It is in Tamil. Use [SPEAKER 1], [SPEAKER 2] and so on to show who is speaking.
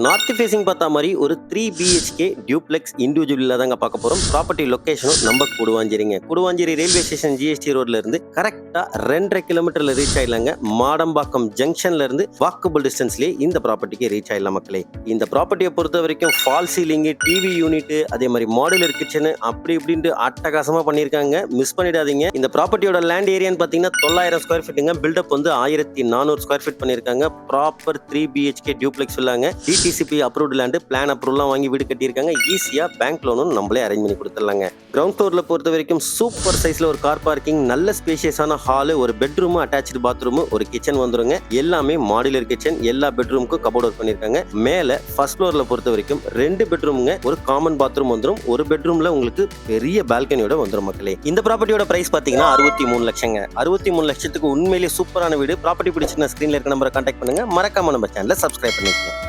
[SPEAKER 1] நார்த் ஃபேசிங் பார்த்தா மாதிரி ஒரு 3 BHK டியூப்ளெக்ஸ் இண்டிவிஜுவலில் தாங்க பார்க்க போகிறோம். ப்ராப்பர்ட்டி லொக்கேஷனும் நம்ம கூடுவாஞ்சேரிங்க. கூடுவாஞ்சேரி ரயில்வே ஸ்டேஷன் GST ரோட்ல இருந்து கரெக்டாக 2.5 கிலோமீட்டரில் ரீச் ஆயிடலாங்க. மாடம்பாக்கம் ஜங்ஷன்ல இருந்து வாக்கபிள் டிஸ்டன்ஸ்லேயே இந்த ப்ராப்பர்ட்டிக்கு ரீச் ஆயிடலாம் மக்களே. இந்த ப்ராப்பர்ட்டியை பொறுத்த வரைக்கும் ஃபால் சீலிங்கு, டிவி யூனிட்டு, அதே மாதிரி மாடுலர் கிச்சனு அப்படி இப்படின்ட்டு அட்டகாசமாக பண்ணியிருக்காங்க. மிஸ் பண்ணிடாதீங்க. இந்த ப்ராப்பர்ட்டியோட லேண்ட் ஏரியான்னு பார்த்தீங்கன்னா 900 ஸ்கொயர் ஃபீட்டுங்க. பில்டப் வந்து 1400 ஸ்கொயர் ஃபீட் பண்ணியிருக்காங்க. ப்ராப்பர் 3 BHK டியூப்ளெக்ஸ் சொல்லாங்க. DTCP அப்ரூவ்ட் லேண்டு, பிளான் அப்ரூவ்லாம் வாங்கி வீடு கட்டியிருக்காங்க. ஈஸியாக பேங்க் லோனும் நம்மளே அரேஞ்ச் பண்ணி கொடுத்துடலாங்க. கிரவுண்ட் ஃப்ளோரில் பொறுத்த வரைக்கும் சூப்பர் சைஸில் ஒரு கார் பார்க்கிங், நல்ல ஸ்பேஷியஸான ஹாலு, ஒரு பெட்ரூமு, அட்டாச்சு பாத்ரூமு, ஒரு கிச்சன் வந்துருங்க. எல்லாமே மாடுலர் கிச்சன். எல்லா பெட்ரூமுக்கும் கபோர்ட் ஒர்க் பண்ணியிருக்காங்க. மேலே ஃபர்ஸ்ட் ஃப்ளோரில் பொறுத்த வரைக்கும் 2 பெட்ரூமுங்க, ஒரு காமன் பாத்ரூம் வந்துடும். ஒரு பெட்ரூமில் உங்களுக்கு பெரிய பால்கனியோட வந்துடும் மக்களே. இந்த ப்ராப்பர்ட்டியோட பிரைஸ் பார்த்தீங்கன்னா 63 லட்சங்க. 63 லட்சத்துக்கு உண்மையிலேயே சூப்பரான வீடு. ப்ராப்பர்ட்டி பிடிச்சிருந்தா ஸ்க்ரீனில் இருக்க நம்பரை கான்டாக்ட் பண்ணுங்க. மறக்காம நம்ம சேனலை சப்ஸ்கிரைப் பண்ணிக்கோங்க.